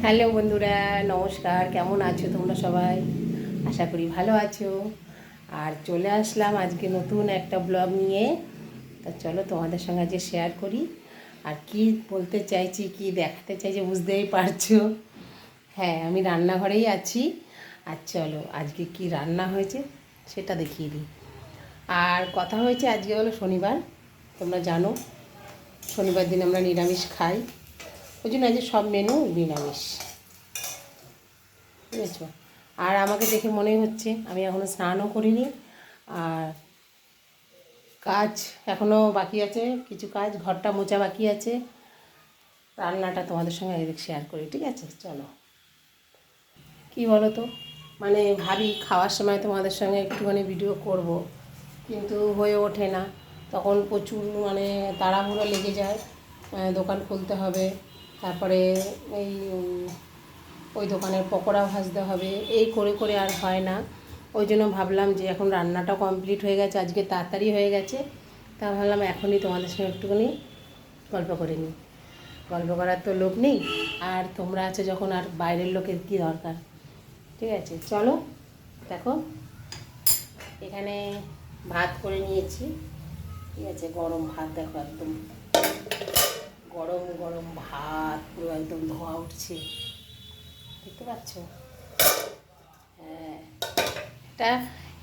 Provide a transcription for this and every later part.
Hello বন্ধুরা, নমস্কার। কেমন আছো তোমরা সবাই? আশা করি ভালো আছো। আর চলে আসলাম আজকে নতুন একটা ব্লগ নিয়ে। তা চলো তোমাদের সঙ্গে আজকে শেয়ার করি। আর কি বলতে চাইছি, কি দেখাতে চাইছি বুঝতেই পারছো। হ্যাঁ, আমি রান্নাঘরেই আছি। আর চলো আজকে কি রান্না হয়েছে সেটা দেখিয়ে দিই। আর কথা হয়েছে, আজকে হলো শনিবার, তোমরা জানো শনিবার দিন আমরা নিরামিষ খাই। ওই জন্য আজকে সব মেনু নিরামিষ, বুঝেছো। আর আমাকে দেখে মনেই হচ্ছে আমি এখনও স্নানও করিনি। আর কাজ এখনও বাকি আছে, কিছু কাজ, ঘরটা মোছা বাকি আছে। রান্নাটা তোমাদের সঙ্গে একদিন শেয়ার করি, ঠিক আছে? চলো। কি বলো তো, মানে ভাবি খাওয়ার সময় তোমাদের সঙ্গে একটুখানি ভিডিও করব, কিন্তু হয়ে ওঠে না। তখন প্রচুর মানে তাড়াহুড়ো লেগে যায়। দোকান খুলতে হবে, তারপরে এই ওই দোকানের পকোড়া ভাজতে হবে, এই করে করে আর হয় না। ওই জন্য ভাবলাম যে এখন রান্নাটা কমপ্লিট হয়ে গেছে, আজকে তাড়াতাড়ি হয়ে গেছে। তা ভাবলাম এখনই তোমাদের সঙ্গে একটুখানি গল্প করে নিই। গল্প করার তো লোক নেই, আর তোমরা আছো যখন আর বাইরের লোকের কী দরকার। ঠিক আছে, চলো। দেখো এখানে ভাত করে নিয়েছি, ঠিক আছে? গরম ভাত, দেখো একদম গরম গরম ভাত, পুরো একদম ধোঁয়া উঠছে, দেখতে পাচ্ছ? হ্যাঁ, এটা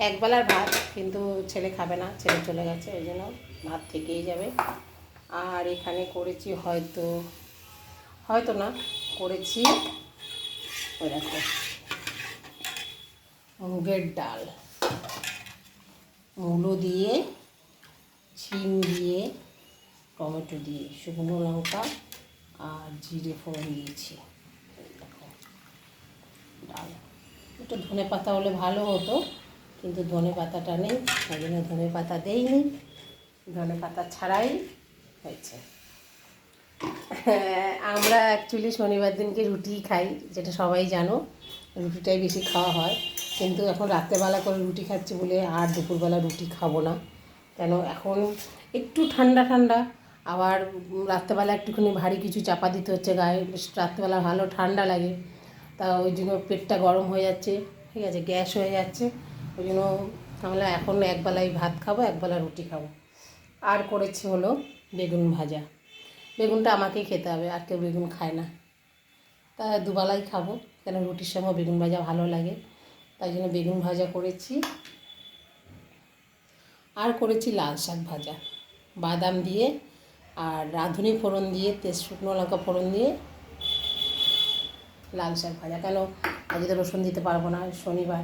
একবেলার ভাত, কিন্তু ছেলে খাবে না, ছেলে চলে গেছে, ওই জন্য ভাত থেকেই যাবে। আর এখানে করেছি হয়তো হয়তো না করেছি, ওই দেখো মুগের ডাল, মূলো দিয়ে, শিম দিয়ে, টমেটো দিয়ে, শুকনো লঙ্কা আর জিরে ফোড়ন দিয়েছি। দেখো ডাল, একটু ধনে পাতা হলে ভালো হতো, কিন্তু ধনে পাতাটা নেই, ওই জন্য ধনে পাতা দেইনি, ধনে পাতা ছাড়াই হয়েছে। আমরা অ্যাকচুয়ালি শনিবার দিনকে রুটি খাই, যেটা সবাই জানো, রুটিটাই বেশি খাওয়া হয়। কিন্তু এখন রাত্রেবেলা করে রুটি খাচ্ছি বলে আর দুপুরবেলা রুটি খাবো না। কেন, এখন একটু ঠান্ডা ঠান্ডা, আবার রাত্রেবেলা একটুখানি ভারী কিছু চাপা দিতে হচ্ছে গায়ে, বেশ রাত্রেবেলা ভালো ঠান্ডা লাগে, তা ওই জন্য পেটটা গরম হয়ে যাচ্ছে, ঠিক আছে, গ্যাস হয়ে যাচ্ছে। ওই জন্য আমরা এখন একবেলাই ভাত খাবো, একবেলা রুটি খাবো। আর করেছি হলো বেগুন ভাজা। বেগুনটা আমাকেই খেতে হবে, আর কেউ বেগুন খায় না, তা দুবেলাই খাবো, কেন রুটির সঙ্গে বেগুন ভাজা ভালো লাগে, তাই জন্য বেগুন ভাজা করেছি। আর করেছি লাল শাক ভাজা, বাদাম দিয়ে আর রাঁধুনি ফোড়ন দিয়ে, শুকনো লঙ্কা ফোড়ন দিয়ে লাল শাক ভাজা। কেন, আজকে তো রসুন দিতে পারবো না, শনিবার।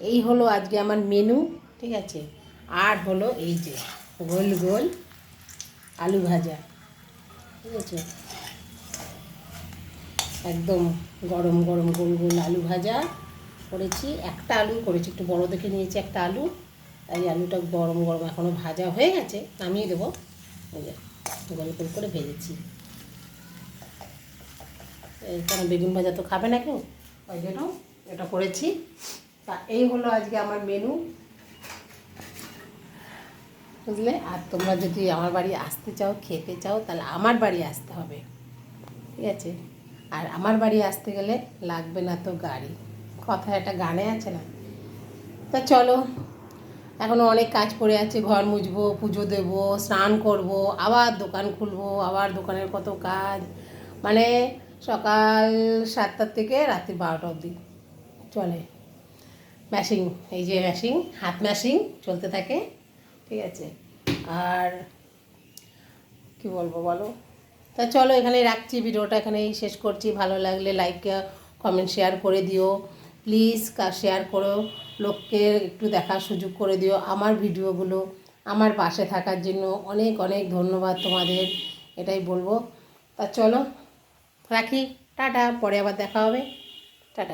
এই হলো আজকে আমার মেনু, ঠিক আছে? আর হলো এই যে গোল গোল আলু ভাজা, ঠিক আছে? একদম গরম গরম গোল গোল আলু ভাজা করেছি। একটা আলু করেছি, একটু বড় দেখে নিয়েছি একটা আলু, তাই আলুটা গরম গরম এখনও ভাজা হয়ে গেছে, নামিয়ে দেবো। ওই যে গোল গোল করে ভেজেছি, কারণ বেগুন ভাজা তো খাবে না কেউ, ওই জন্য এটা করেছি। তা এই হলো আজকে আমার মেনু, বুঝলে। আর তোমরা যদি আমার বাড়ি আসতে চাও, খেতে চাও, তাহলে আমার বাড়ি আসতে হবে, ঠিক আছে? আর আমার বাড়ি আসতে গেলে লাগবে না তো গাড়ি, কথা একটা গানে আছে না? তা চলো, এখনও অনেক কাজ পড়ে আছে, ঘর মুছবো, পুজো দেবো, স্নান করব, আবার দোকান খুলবো, আবার দোকানের কত কাজ, মানে সকাল 7টা থেকে রাত্রি 12টা অবধি চলে। ম্যাশিং, এই যে ম্যাশিং, হাত ম্যাশিং চলতে থাকে, ঠিক আছে? আর কি বলবো বলো। তা চলো এখানে রাখছি, ভিডিওটা এখানেই শেষ করছি। ভালো লাগলে লাইক কমেন্ট শেয়ার করে দিও প্লিজ, শেয়ার করো, লোককে একটু দেখার সুযোগ করে দিও আমার ভিডিওগুলো। আমার পাশে থাকার জন্য অনেক অনেক ধন্যবাদ তোমাদের, এটাই বলবো। তা চলো রাখি, টাটা, পরে আবার দেখা হবে, টাটা।